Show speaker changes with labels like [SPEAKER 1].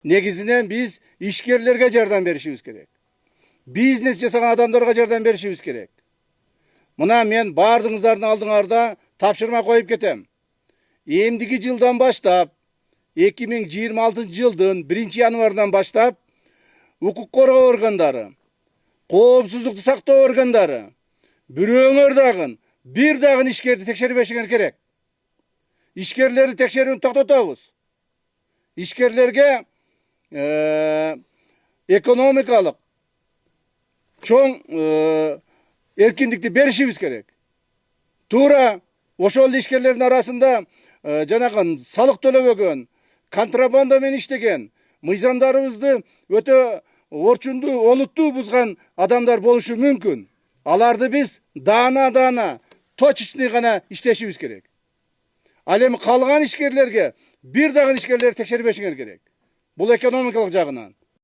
[SPEAKER 1] Негизинен биз ишкерлерге жардам беришибиз керек. Бизнес жасаган адамдарга жардам беришибиз керек. Мына мен бардыңыздардын алдыңарда тапшырма коюп кетем. Эмдиги жылдан баштап 2026 жылдын 1-январынан баштап укук коргоо органдары, коопсуздукту сактоо органдары бирөөңөр дагы бир дагы ишкерди текшербешиңер керек. Ишкерлерди текшерүүнү токтотобуз. Ишкерлерге экономикалык чоң эркиндикти беришибиз керек. Туура ошол ишкерлердин арасында жанагы салык төлөбөгөн, контрабанда менен иштеген, мыйзамдарыбызды өтө орчундуу, олуттуу бузган адамдар болушу мүмкүн. Аларды биз даана точечный гана иштешибиз керек. Ал эми калган ишкерлерге бир дагы ишкерлерди текшербешиңер керек. Бул экономикалык жагынан.